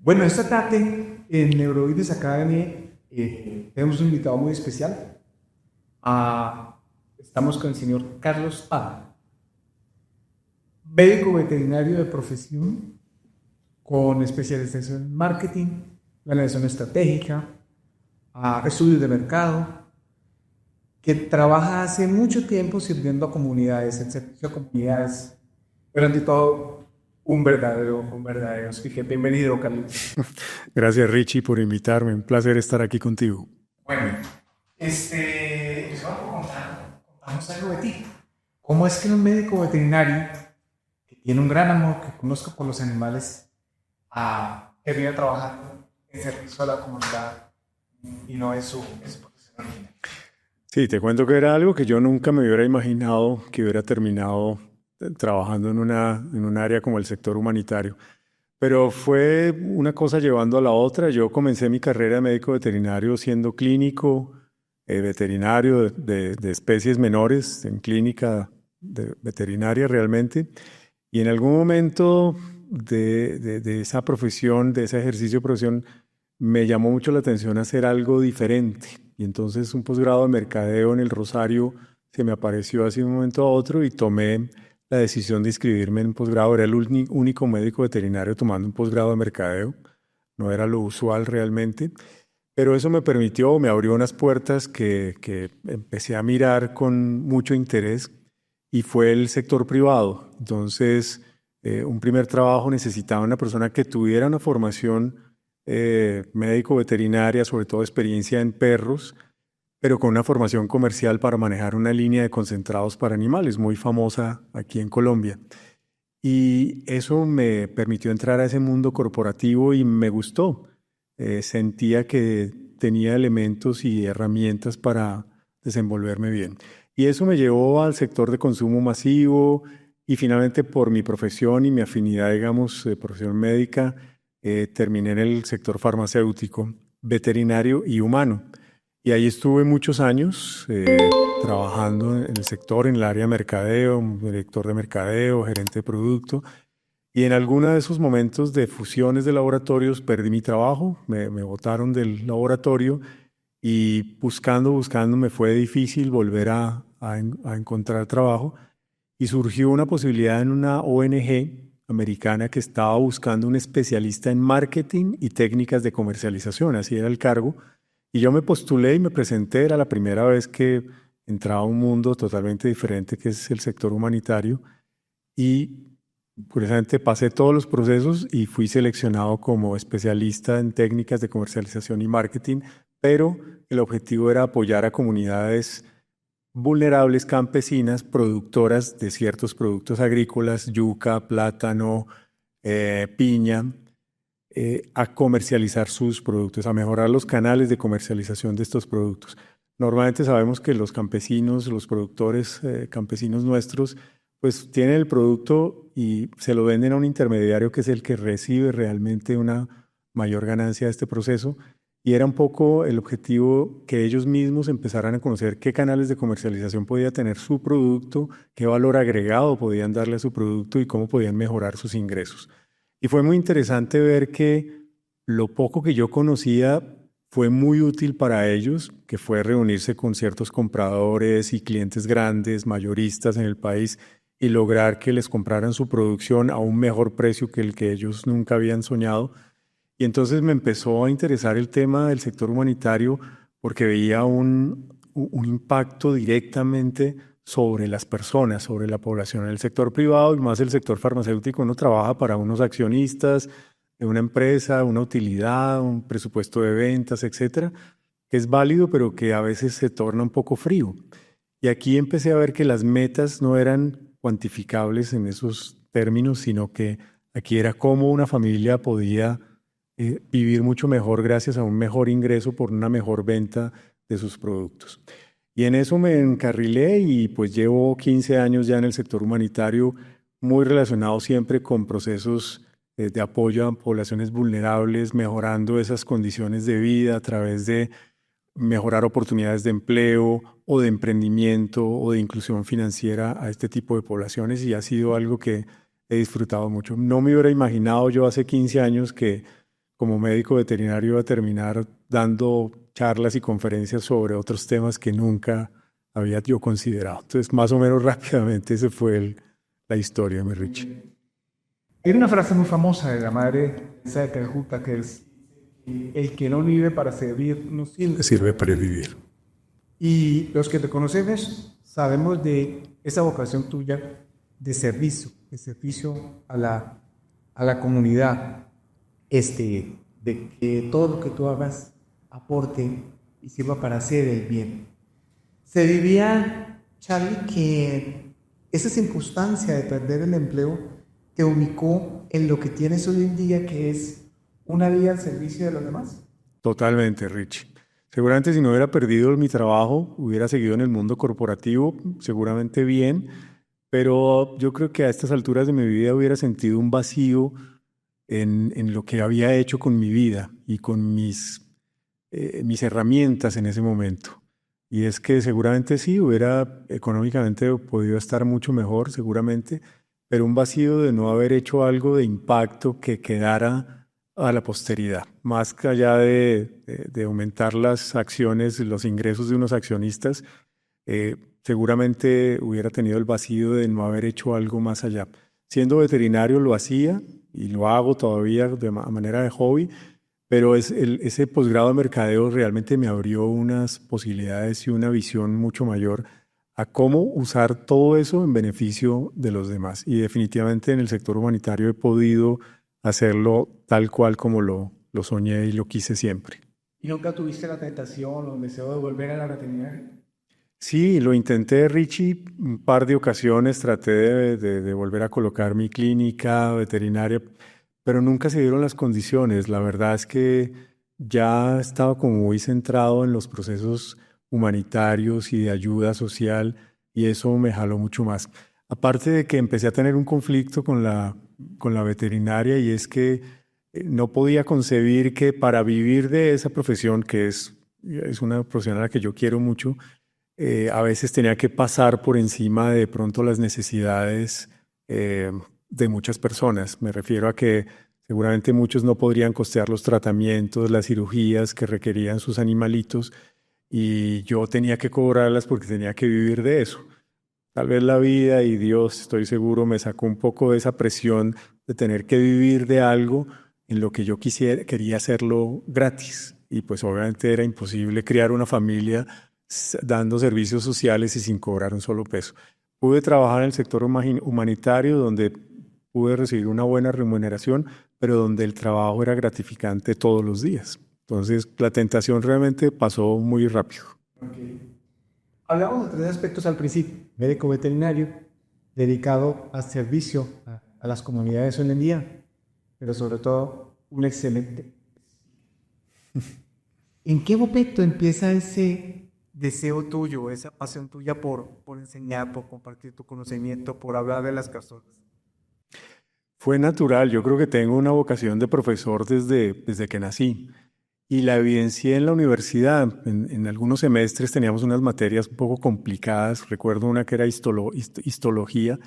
Bueno, esta tarde en Neuroides Academy tenemos un invitado muy especial. Estamos con el señor Carlos Pada, médico veterinario de profesión con especialización en marketing, planeación estratégica, estudios de mercado, que trabaja hace mucho tiempo sirviendo a comunidades, en servicio a comunidades, pero ante todo un verdadero speaker. Bienvenido, Carlos. Gracias, Richie, por invitarme. Un placer estar aquí contigo. Bueno, les voy a contarnos algo de ti. ¿Cómo es que un médico veterinario que tiene un gran amor, que conozco por los animales, termina trabajando en servicio a la comunidad y no es su profesión original? Sí, te cuento que era algo que yo nunca me hubiera imaginado que hubiera terminado trabajando en un área como el sector humanitario. Pero fue una cosa llevando a la otra. Yo comencé mi carrera de médico veterinario siendo clínico, veterinario de especies menores, en clínica veterinaria realmente. Y en algún momento de esa profesión, de ese ejercicio de profesión, me llamó mucho la atención hacer algo diferente. Y entonces un posgrado de mercadeo en el Rosario se me apareció así de un momento a otro y tomé la decisión de inscribirme en un posgrado. Era el único médico veterinario tomando un posgrado de mercadeo. No era lo usual realmente. Pero eso me permitió, me abrió unas puertas que empecé a mirar con mucho interés y fue el sector privado. Entonces, un primer trabajo necesitaba una persona que tuviera una formación médico-veterinaria, sobre todo experiencia en perros, pero con una formación comercial para manejar una línea de concentrados para animales muy famosa aquí en Colombia. Y eso me permitió entrar a ese mundo corporativo y me gustó. Sentía que tenía elementos y herramientas para desenvolverme bien. Y eso me llevó al sector de consumo masivo y finalmente por mi profesión y mi afinidad, digamos, de profesión médica, terminé en el sector farmacéutico, veterinario y humano. Y ahí estuve muchos años trabajando en el sector, en el área de mercadeo, director de mercadeo, gerente de producto. Y en alguno de esos momentos de fusiones de laboratorios perdí mi trabajo, me botaron del laboratorio y buscando me fue difícil volver a encontrar trabajo y surgió una posibilidad en una ONG americana que estaba buscando un especialista en marketing y técnicas de comercialización, así era el cargo. Y yo me postulé y me presenté, era la primera vez que entraba a un mundo totalmente diferente que es el sector humanitario y curiosamente pasé todos los procesos y fui seleccionado como especialista en técnicas de comercialización y marketing, pero el objetivo era apoyar a comunidades vulnerables campesinas, productoras de ciertos productos agrícolas, yuca, plátano, piña, a comercializar sus productos, a mejorar los canales de comercialización de estos productos. Normalmente sabemos que los campesinos, los productores campesinos nuestros, pues tienen el producto y se lo venden a un intermediario que es el que recibe realmente una mayor ganancia de este proceso. Y era un poco el objetivo que ellos mismos empezaran a conocer qué canales de comercialización podía tener su producto, qué valor agregado podían darle a su producto y cómo podían mejorar sus ingresos. Y fue muy interesante ver que lo poco que yo conocía fue muy útil para ellos, que fue reunirse con ciertos compradores y clientes grandes, mayoristas en el país, y lograr que les compraran su producción a un mejor precio que el que ellos nunca habían soñado. Y entonces me empezó a interesar el tema del sector humanitario porque veía un impacto directamente sobre las personas, sobre la población. En el sector privado y más el sector farmacéutico uno trabaja para unos accionistas de una empresa, una utilidad, un presupuesto de ventas, etcétera, que es válido pero que a veces se torna un poco frío. Y aquí empecé a ver que las metas no eran cuantificables en esos términos, sino que aquí era cómo una familia podía vivir mucho mejor gracias a un mejor ingreso por una mejor venta de sus productos. Y en eso me encarrilé y pues llevo 15 años ya en el sector humanitario, muy relacionado siempre con procesos de apoyo a poblaciones vulnerables, mejorando esas condiciones de vida a través de mejorar oportunidades de empleo o de emprendimiento o de inclusión financiera a este tipo de poblaciones y ha sido algo que he disfrutado mucho. No me hubiera imaginado yo hace 15 años que como médico veterinario iba a terminar dando charlas y conferencias sobre otros temas que nunca había yo considerado. Entonces, más o menos rápidamente, ese fue la historia, mi Richie. Hay una frase muy famosa de la madre Teresa de Calcuta que es: el que no vive para servir no sirve. Sirve para vivir. Y los que te conocemos sabemos de esa vocación tuya de servicio a la comunidad, de que todo lo que tú hagas aporte y sirva para hacer el bien. Se vivía, Charlie, que esa circunstancia de perder el empleo te ubicó en lo que tienes hoy en día, que es una vida al servicio de los demás. Totalmente, Richie. Seguramente si no hubiera perdido mi trabajo, hubiera seguido en el mundo corporativo, seguramente bien, pero yo creo que a estas alturas de mi vida hubiera sentido un vacío en lo que había hecho con mi vida y con mis herramientas en ese momento. Y es que seguramente sí, hubiera económicamente podido estar mucho mejor, seguramente, pero un vacío de no haber hecho algo de impacto que quedara a la posteridad, más que allá de aumentar las acciones, los ingresos de unos accionistas, seguramente hubiera tenido el vacío de no haber hecho algo más allá. Siendo veterinario lo hacía y lo hago todavía de manera de hobby, pero ese posgrado de mercadeo realmente me abrió unas posibilidades y una visión mucho mayor a cómo usar todo eso en beneficio de los demás. Y definitivamente en el sector humanitario he podido hacerlo tal cual como lo soñé y lo quise siempre. ¿Y nunca tuviste la tentación o el deseo de volver a la veterinaria? Sí, lo intenté, Richie, un par de ocasiones, traté de volver a colocar mi clínica veterinaria, pero nunca se dieron las condiciones. La verdad es que ya estaba como muy centrado en los procesos humanitarios y de ayuda social y eso me jaló mucho más. Aparte de que empecé a tener un conflicto con la veterinaria y es que no podía concebir que para vivir de esa profesión, que es una profesión a la que yo quiero mucho, a veces tenía que pasar por encima de pronto las necesidades de muchas personas. Me refiero a que seguramente muchos no podrían costear los tratamientos, las cirugías que requerían sus animalitos y yo tenía que cobrarlas porque tenía que vivir de eso. Tal vez la vida y Dios, estoy seguro, me sacó un poco de esa presión de tener que vivir de algo en lo que yo quería hacerlo gratis. Y pues obviamente era imposible crear una familia dando servicios sociales y sin cobrar un solo peso. Pude trabajar en el sector humanitario donde pude recibir una buena remuneración, pero donde el trabajo era gratificante todos los días. Entonces la tentación realmente pasó muy rápido. Okay. Hablamos de tres aspectos al principio: médico veterinario, dedicado al servicio a las comunidades hoy en día, pero sobre todo un excelente. ¿En qué momento empieza ese deseo tuyo, esa pasión tuya por enseñar, por compartir tu conocimiento, por hablar de las castoras? Fue natural, yo creo que tengo una vocación de profesor desde que nací y la evidencié en la universidad. En algunos semestres teníamos unas materias un poco complicadas, recuerdo una que era histología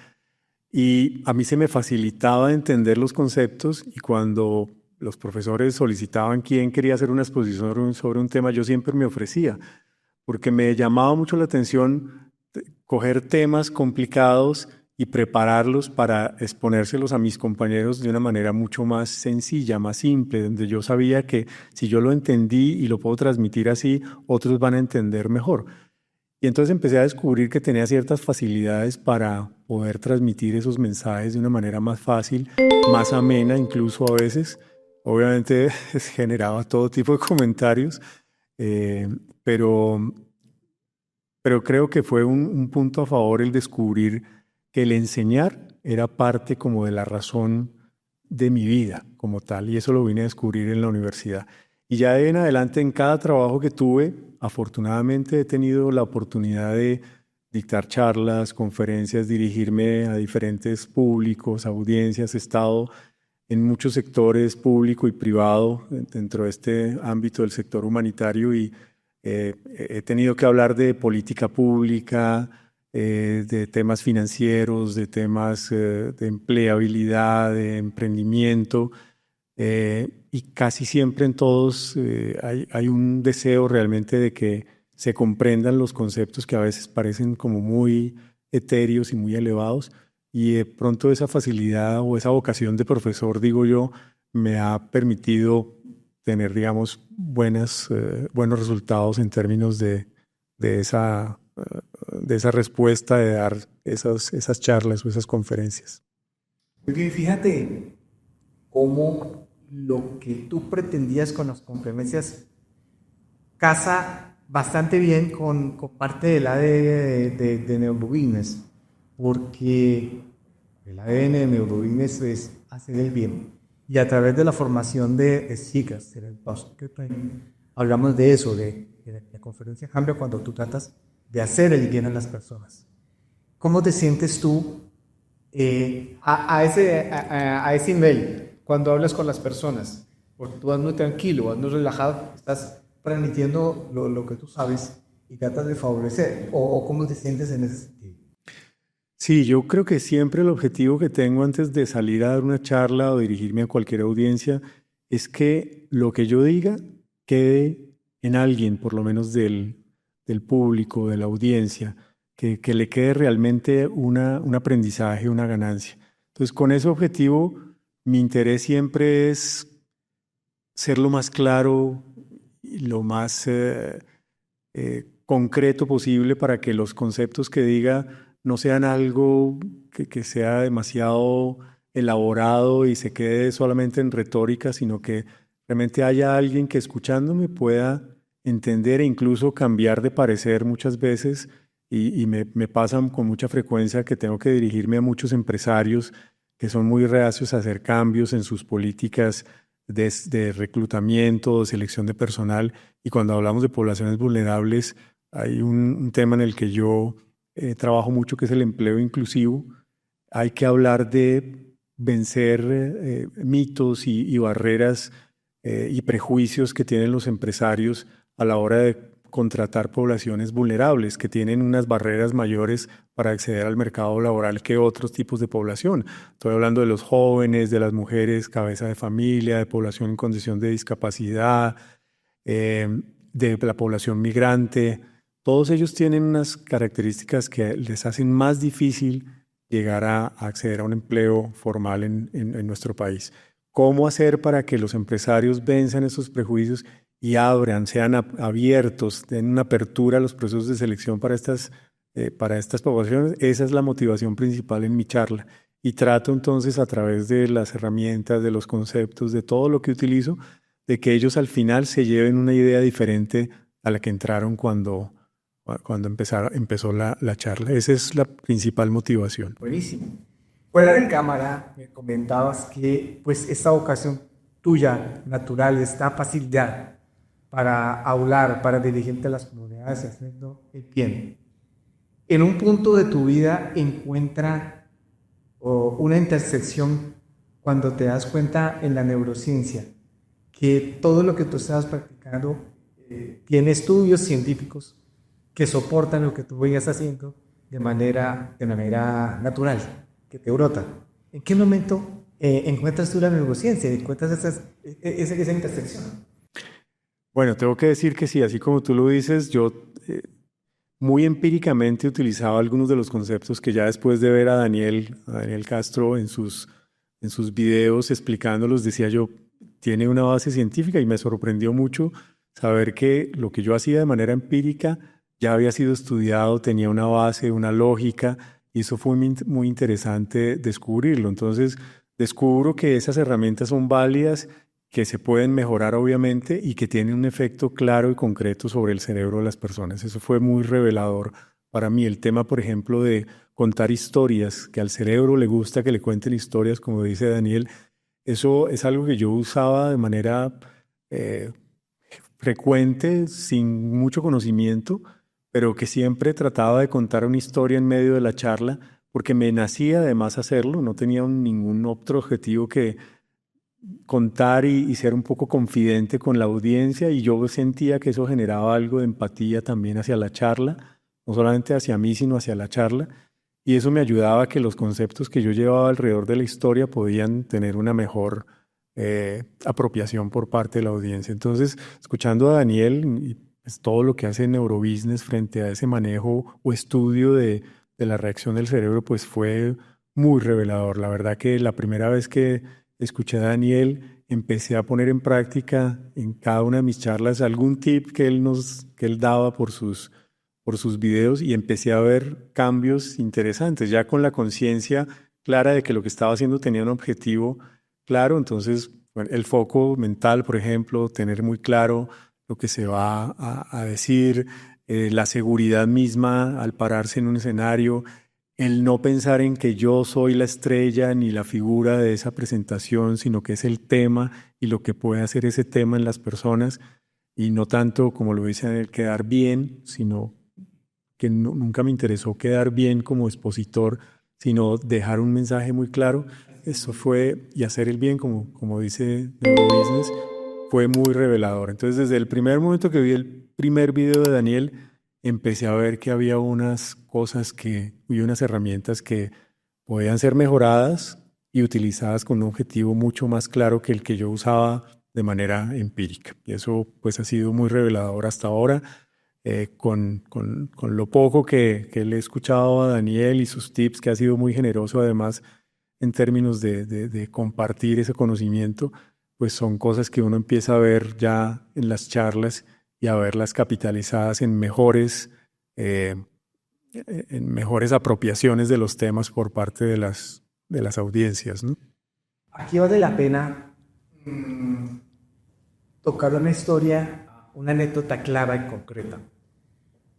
y a mí se me facilitaba entender los conceptos y cuando los profesores solicitaban quién quería hacer una exposición sobre un tema, yo siempre me ofrecía, porque me llamaba mucho la atención coger temas complicados y prepararlos para exponérselos a mis compañeros de una manera mucho más sencilla, más simple, donde yo sabía que si yo lo entendí y lo puedo transmitir así, otros van a entender mejor. Y entonces empecé a descubrir que tenía ciertas facilidades para poder transmitir esos mensajes de una manera más fácil, más amena incluso a veces. Obviamente generaba todo tipo de comentarios, eh, pero, pero creo que fue un punto a favor el descubrir que el enseñar era parte como de la razón de mi vida como tal, y eso lo vine a descubrir en la universidad. Y ya de en adelante, en cada trabajo que tuve, afortunadamente he tenido la oportunidad de dictar charlas, conferencias, dirigirme a diferentes públicos, audiencias. He estado en muchos sectores público y privado dentro de este ámbito del sector humanitario y he tenido que hablar de política pública, de temas financieros, de temas de empleabilidad, de emprendimiento. y casi siempre en todos hay un deseo realmente de que se comprendan los conceptos que a veces parecen como muy etéreos y muy elevados, y de pronto esa facilidad o esa vocación de profesor, digo yo, me ha permitido tener, digamos, buenos resultados en términos de esa respuesta, de dar esas charlas o esas conferencias. Muy bien, fíjate cómo lo que tú pretendías con las conferencias casa bastante bien con parte del ADN de Neurobusiness, porque el ADN de Neurobusiness es hacer el bien. Y a través de la formación de chicas, hablamos de eso, de la conferencia cambia cuando tú tratas de hacer el bien a las personas. ¿Cómo te sientes tú a ese nivel cuando hablas con las personas? Porque tú vas muy tranquilo, vas muy relajado, estás transmitiendo lo que tú sabes y tratas de favorecer. ¿O cómo te sientes en ese sentido? Sí, yo creo que siempre el objetivo que tengo antes de salir a dar una charla o dirigirme a cualquier audiencia es que lo que yo diga quede en alguien, por lo menos del público, de la audiencia, que le quede realmente un aprendizaje, una ganancia. Entonces, con ese objetivo, mi interés siempre es ser lo más claro y lo más concreto posible para que los conceptos que diga no sean algo que sea demasiado elaborado y se quede solamente en retórica, sino que realmente haya alguien que escuchándome pueda entender e incluso cambiar de parecer muchas veces. Y me pasa con mucha frecuencia que tengo que dirigirme a muchos empresarios que son muy reacios a hacer cambios en sus políticas de reclutamiento, de selección de personal. Y cuando hablamos de poblaciones vulnerables, hay un tema en el que yo trabajo mucho, que es el empleo inclusivo. Hay que hablar de vencer mitos y barreras y prejuicios que tienen los empresarios a la hora de contratar poblaciones vulnerables, que tienen unas barreras mayores para acceder al mercado laboral que otros tipos de población. Estoy hablando de los jóvenes, de las mujeres, cabeza de familia, de población en condición de discapacidad, de la población migrante. Todos ellos tienen unas características que les hacen más difícil llegar a acceder a un empleo formal en nuestro país. ¿Cómo hacer para que los empresarios venzan esos prejuicios y abran, sean abiertos, den una apertura a los procesos de selección para estas poblaciones? Esa es la motivación principal en mi charla. Y trato entonces, a través de las herramientas, de los conceptos, de todo lo que utilizo, de que ellos al final se lleven una idea diferente a la que entraron cuando empezó la charla. Esa es la principal motivación. Buenísimo. Fuera de cámara me comentabas que pues esta vocación tuya natural, esta facilidad para hablar, para dirigirte a las comunidades haciendo el bien. En un punto de tu vida encuentra una intersección cuando te das cuenta en la neurociencia que todo lo que tú estabas practicando tiene estudios científicos que soportan lo que tú venías haciendo de manera natural, que te brota. ¿En qué momento encuentras tú la neurociencia? ¿Encuentras esa intersección? Bueno, tengo que decir que sí, así como tú lo dices, yo muy empíricamente utilizaba algunos de los conceptos que ya después de ver a Daniel Castro en sus videos explicándolos, decía yo, tiene una base científica, y me sorprendió mucho saber que lo que yo hacía de manera empírica ya había sido estudiado, tenía una base, una lógica, y eso fue muy interesante descubrirlo. Entonces, descubro que esas herramientas son válidas, que se pueden mejorar obviamente y que tienen un efecto claro y concreto sobre el cerebro de las personas. Eso fue muy revelador para mí. El tema, por ejemplo, de contar historias, que al cerebro le gusta que le cuenten historias, como dice Daniel, eso es algo que yo usaba de manera frecuente, sin mucho conocimiento, pero que siempre trataba de contar una historia en medio de la charla, porque me nacía además hacerlo, no tenía ningún otro objetivo que contar y ser un poco confidente con la audiencia, y yo sentía que eso generaba algo de empatía también hacia la charla, no solamente hacia mí, sino hacia la charla, y eso me ayudaba a que los conceptos que yo llevaba alrededor de la historia podían tener una mejor apropiación por parte de la audiencia. Entonces, escuchando a Daniel y pues, todo lo que hace Neurobusiness frente a ese manejo o estudio de la reacción del cerebro, pues fue muy revelador. La verdad que la primera vez que escuché a Daniel, empecé a poner en práctica en cada una de mis charlas algún tip que él daba por sus videos y empecé a ver cambios interesantes, ya con la conciencia clara de que lo que estaba haciendo tenía un objetivo claro. Entonces, bueno, el foco mental, por ejemplo, tener muy claro lo que se va a decir, la seguridad misma al pararse en un escenario, el no pensar en que yo soy la estrella ni la figura de esa presentación, sino que es el tema y lo que puede hacer ese tema en las personas, y no tanto, como lo dicen, el quedar bien, sino que nunca me interesó quedar bien como expositor, sino dejar un mensaje muy claro. Eso fue, y hacer el bien, como dice Neurobusiness, fue muy revelador. Entonces, desde el primer momento que vi el primer video de Daniel, empecé a ver que había unas cosas y unas herramientas que podían ser mejoradas y utilizadas con un objetivo mucho más claro que el que yo usaba de manera empírica. Y eso pues ha sido muy revelador hasta ahora. Con lo poco que le he escuchado a Daniel y sus tips, que ha sido muy generoso además en términos de compartir ese conocimiento, pues son cosas que uno empieza a ver ya en las charlas y a verlas capitalizadas eh, en mejores apropiaciones de los temas por parte de las audiencias, ¿no? Aquí vale la pena tocar una historia, una anécdota clara y concreta.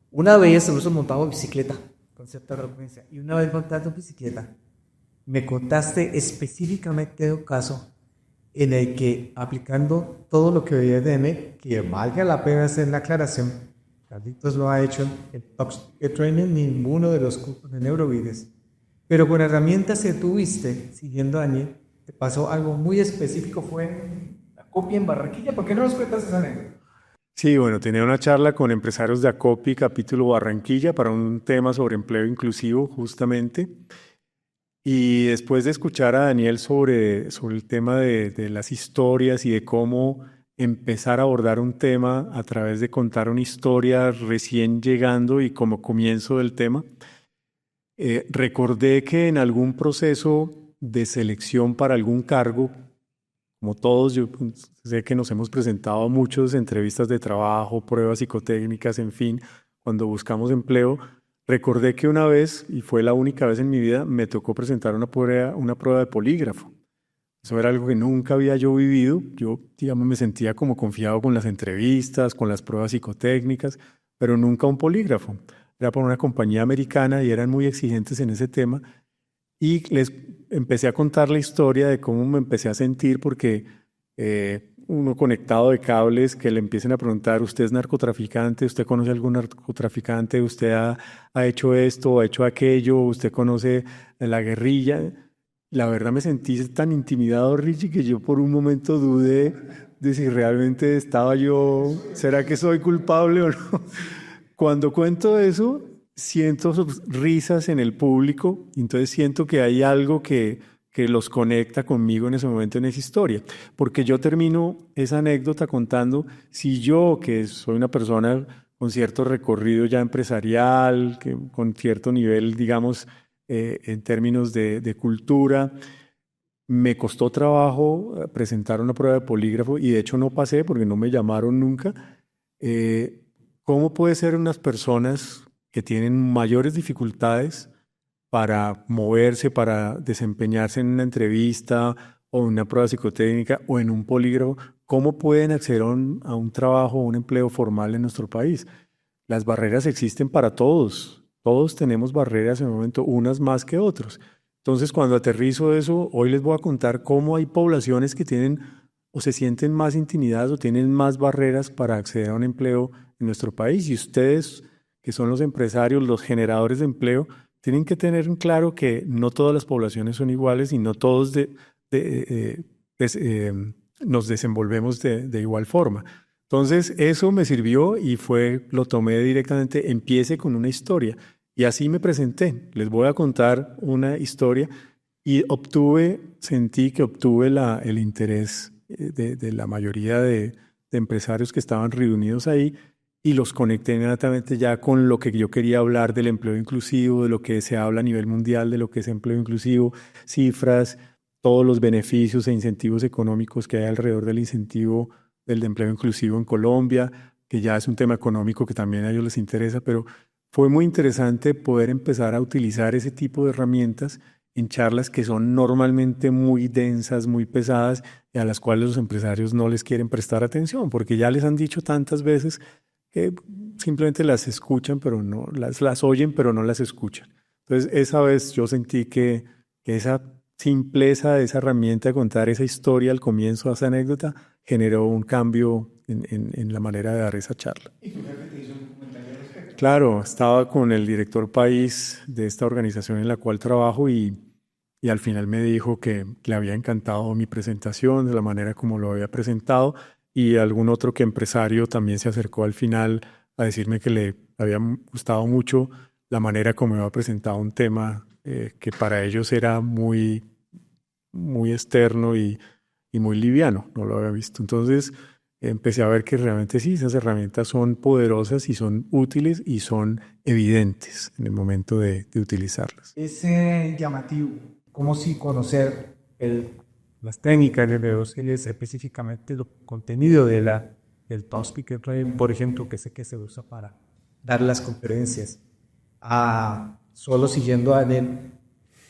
Una vez nosotros montamos bicicleta con cierta frecuencia, y una vez montando bicicleta me contaste específicamente un caso en el que, aplicando todo lo que veía de mí, que valga la pena hacer la aclaración, Carlitos lo ha hecho en Talk Training, ninguno de los cursos de Neurobusiness, pero con herramientas que tuviste siguiendo a Daniel, te pasó algo muy específico, fue la copia en Barranquilla. ¿Por qué no nos cuentas esa anécdota? Sí, bueno, tenía una charla con empresarios de Acopi, capítulo Barranquilla, para un tema sobre empleo inclusivo, justamente. Y después de escuchar a Daniel sobre el tema de las historias y de cómo empezar a abordar un tema a través de contar una historia recién llegando y como comienzo del tema, recordé que en algún proceso de selección para algún cargo, como todos, yo sé que nos hemos presentado a muchas entrevistas de trabajo, pruebas psicotécnicas, en fin, cuando buscamos empleo, recordé que una vez, y fue la única vez en mi vida, me tocó presentar una prueba de polígrafo. Eso era algo que nunca había yo vivido. Yo, digamos, me sentía como confiado con las entrevistas, con las pruebas psicotécnicas, pero nunca un polígrafo. Era por una compañía americana y eran muy exigentes en ese tema. Y les empecé a contar la historia de cómo me empecé a sentir porque uno conectado de cables que le empiecen a preguntar, ¿usted es narcotraficante? ¿Usted conoce a algún narcotraficante? ¿Usted ha hecho esto? ¿Ha hecho aquello? ¿Usted conoce la guerrilla? La verdad me sentí tan intimidado, Richie, que yo por un momento dudé de si realmente estaba yo, ¿será que soy culpable o no? Cuando cuento eso, siento risas en el público, entonces siento que hay algo que los conecta conmigo en ese momento, en esa historia. Porque yo termino esa anécdota contando, si yo, que soy una persona con cierto recorrido ya empresarial, con cierto nivel, digamos, en términos de cultura, me costó trabajo presentar una prueba de polígrafo y de hecho no pasé porque no me llamaron nunca. ¿Cómo puede ser unas personas que tienen mayores dificultades para moverse, para desempeñarse en una entrevista o en una prueba psicotécnica o en un polígrafo, cómo pueden acceder a un trabajo o un empleo formal en nuestro país? Las barreras existen para todos. Todos tenemos barreras en el momento, unas más que otros. Entonces, cuando aterrizo eso, hoy les voy a contar cómo hay poblaciones que tienen o se sienten más intimidadas o tienen más barreras para acceder a un empleo en nuestro país. Y ustedes, que son los empresarios, los generadores de empleo, tienen que tener en claro que no todas las poblaciones son iguales y no todos nos desenvolvemos de igual forma. Entonces, eso me sirvió y lo tomé directamente, empiece con una historia. Y así me presenté. Les voy a contar una historia y sentí que obtuve el interés de la mayoría de empresarios que estaban reunidos ahí y los conecté inmediatamente ya con lo que yo quería hablar del empleo inclusivo, de lo que se habla a nivel mundial, de lo que es empleo inclusivo, cifras, todos los beneficios e incentivos económicos que hay alrededor del incentivo del empleo inclusivo en Colombia, que ya es un tema económico que también a ellos les interesa, pero fue muy interesante poder empezar a utilizar ese tipo de herramientas en charlas que son normalmente muy densas, muy pesadas y a las cuales los empresarios no les quieren prestar atención porque ya les han dicho tantas veces que simplemente las escuchan, pero no las oyen, pero no las escuchan. Entonces, esa vez yo sentí que esa simpleza de esa herramienta de contar esa historia al comienzo, esa anécdota, generó un cambio en la manera de dar esa charla. ¿Y tu jefe te hizo un comentario al respecto? Claro, estaba con el director país de esta organización en la cual trabajo y al final me dijo que le había encantado mi presentación, de la manera como lo había presentado, y algún otro que empresario también se acercó al final a decirme que le había gustado mucho la manera como había presentado un tema que para ellos era muy, muy externo y muy liviano, no lo había visto. Entonces empecé a ver que realmente sí, esas herramientas son poderosas y son útiles y son evidentes en el momento de utilizarlas. Es llamativo, como si conocer las técnicas de neurociencias, específicamente el contenido del Top Speaker Training, por ejemplo, que sé que se usa para dar las conferencias. Solo siguiendo a Daniel,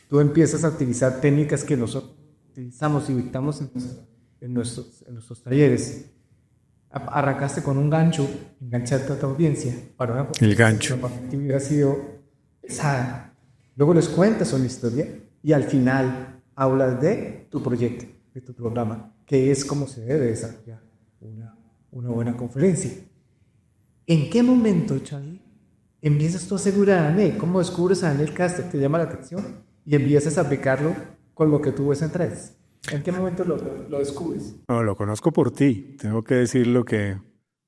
tú empiezas a utilizar técnicas que nosotros utilizamos y dictamos en nuestros talleres. Arrancaste con un gancho, engancharte a tu audiencia para una El gancho. actividad ha sido pesada. Luego les cuentas una historia y al final hablas de tu proyecto, de tu programa, que es como se debe desarrollar una buena conferencia. ¿En qué momento, Charlie, empiezas tú a asegurar cómo descubres a Daniel Castro, te llama la atención y empiezas a aplicarlo con lo que tú ves en redes? ¿En qué momento lo descubres? No, lo conozco por ti. Tengo que decirlo que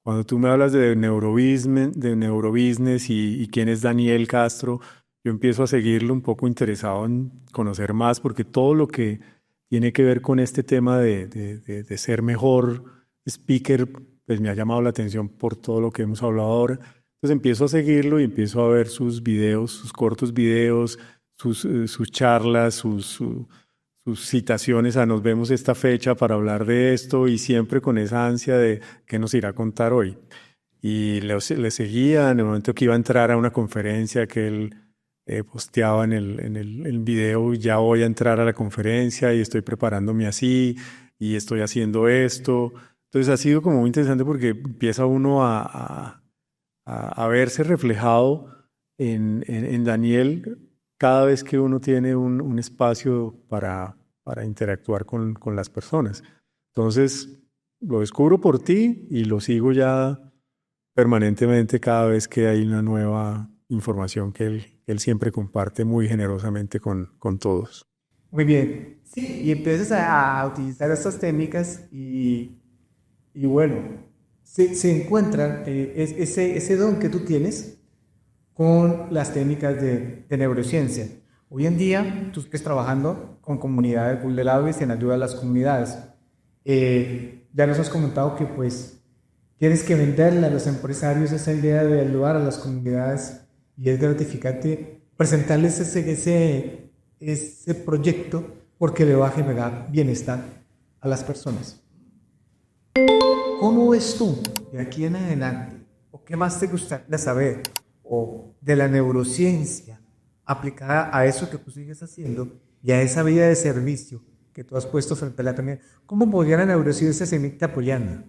cuando tú me hablas de neurobusiness y quién es Daniel Castro, yo empiezo a seguirlo un poco interesado en conocer más, porque todo lo que tiene que ver con este tema de ser mejor speaker, pues me ha llamado la atención por todo lo que hemos hablado ahora. Entonces empiezo a seguirlo y empiezo a ver sus videos, sus cortos videos, sus charlas, sus citaciones a nos vemos esta fecha para hablar de esto y siempre con esa ansia de qué nos irá a contar hoy. Y le seguía en el momento que iba a entrar a una conferencia que él posteaba en el video, ya voy a entrar a la conferencia y estoy preparándome así y estoy haciendo esto. Entonces ha sido como muy interesante porque empieza uno a verse reflejado en Daniel cada vez que uno tiene un espacio para interactuar con las personas. Entonces, lo descubro por ti y lo sigo ya permanentemente cada vez que hay una nueva información que él siempre comparte muy generosamente con todos. Muy bien. Sí, y empiezas a utilizar estas técnicas y bueno, se encuentran ese don que tú tienes con las técnicas de neurociencia. Hoy en día tú estás trabajando con comunidades vulnerables y en ayuda a las comunidades. Ya nos has comentado que pues tienes que venderle a los empresarios esa idea de ayudar a las comunidades y es gratificante presentarles ese proyecto porque le va a generar bienestar a las personas. ¿Cómo ves tú de aquí en adelante? ¿O qué más te gustaría saber? O de la neurociencia aplicada a eso que tú sigues haciendo y a esa vida de servicio que tú has puesto frente a la comunidad. ¿Cómo podría la neurociencia seguirte apoyando?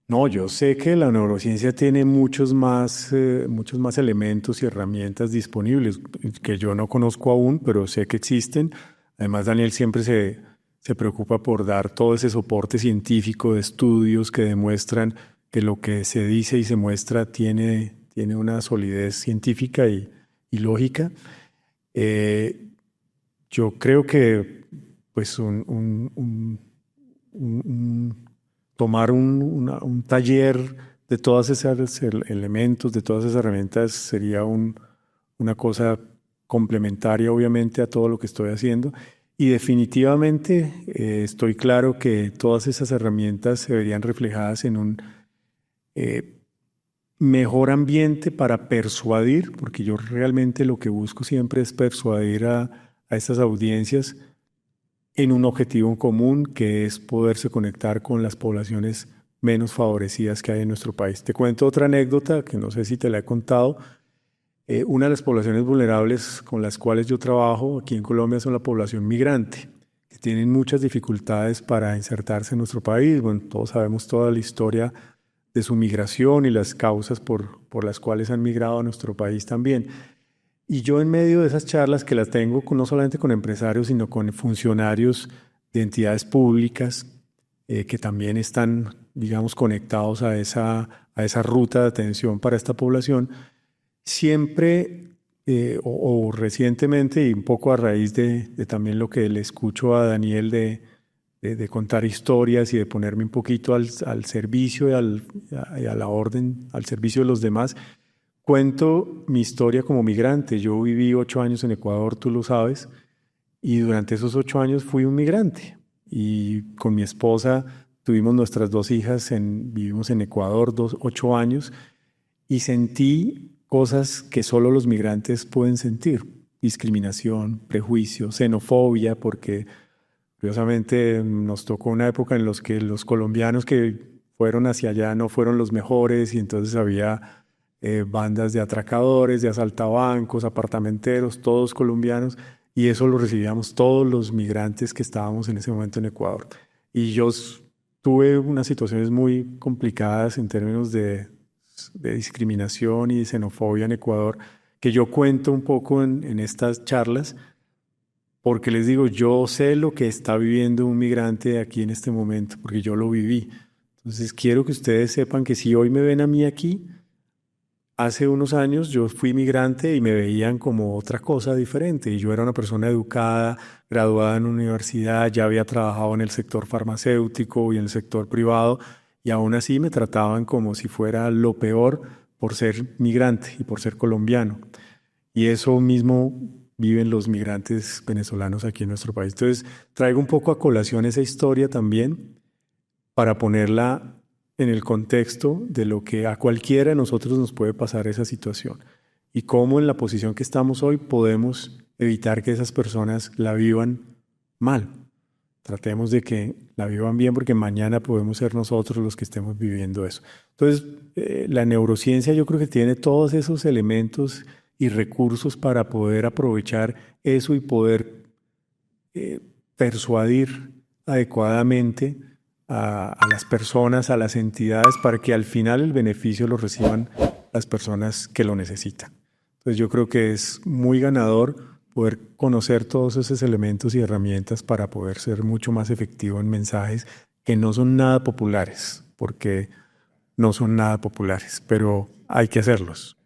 No, yo sé que la neurociencia tiene muchos más elementos y herramientas disponibles que yo no conozco aún, pero sé que existen. Además, Daniel siempre se preocupa por dar todo ese soporte científico de estudios que demuestran que lo que se dice y se muestra tiene una solidez científica y lógica. Yo creo que pues tomar un taller de todos esos elementos, de todas esas herramientas, sería una cosa complementaria, obviamente, a todo lo que estoy haciendo. Y definitivamente estoy claro que todas esas herramientas se verían reflejadas en un mejor ambiente para persuadir, porque yo realmente lo que busco siempre es persuadir a estas audiencias en un objetivo en común, que es poderse conectar con las poblaciones menos favorecidas que hay en nuestro país. Te cuento otra anécdota que no sé si te la he contado. Una de las poblaciones vulnerables con las cuales yo trabajo aquí en Colombia son la población migrante, que tienen muchas dificultades para insertarse en nuestro país. Bueno, todos sabemos toda la historia de su migración y las causas por las cuales han migrado a nuestro país también. Y yo en medio de esas charlas que las tengo no solamente con empresarios, sino con funcionarios de entidades públicas que también están, digamos, conectados a esa ruta de atención para esta población, siempre o recientemente y un poco a raíz de también lo que le escucho a Daniel de contar historias y de ponerme un poquito al servicio y a la orden, al servicio de los demás, cuento mi historia como migrante. Yo viví 8 años en Ecuador, tú lo sabes, y durante esos 8 años fui un migrante. Y con mi esposa tuvimos nuestras 2 hijas, vivimos en Ecuador 8 años, y sentí cosas que solo los migrantes pueden sentir: discriminación, prejuicio, xenofobia, porque curiosamente nos tocó una época en la que los colombianos que fueron hacia allá no fueron los mejores, y entonces había bandas de atracadores, de asaltabancos, apartamenteros, todos colombianos, y eso lo recibíamos todos los migrantes que estábamos en ese momento en Ecuador. Y yo tuve unas situaciones muy complicadas en términos de discriminación y de xenofobia en Ecuador, que yo cuento un poco en estas charlas, porque les digo, yo sé lo que está viviendo un migrante aquí en este momento, porque yo lo viví. Entonces quiero que ustedes sepan que si hoy me ven a mí aquí, hace unos años yo fui migrante y me veían como otra cosa diferente. Y yo era una persona educada, graduada en una universidad, ya había trabajado en el sector farmacéutico y en el sector privado, y aún así me trataban como si fuera lo peor por ser migrante y por ser colombiano. Y eso mismo viven los migrantes venezolanos aquí en nuestro país. Entonces traigo un poco a colación esa historia también para ponerla en el contexto de lo que a cualquiera de nosotros nos puede pasar esa situación, y cómo en la posición que estamos hoy podemos evitar que esas personas la vivan mal. Tratemos de que la vivan bien, porque mañana podemos ser nosotros los que estemos viviendo eso. Entonces, la neurociencia yo creo que tiene todos esos elementos y recursos para poder aprovechar eso y poder persuadir adecuadamente a las personas, a las entidades, para que al final el beneficio lo reciban las personas que lo necesitan. Entonces yo creo que es muy ganador poder conocer todos esos elementos y herramientas para poder ser mucho más efectivo en mensajes que no son nada populares, porque no son nada populares, pero hay que hacerlos.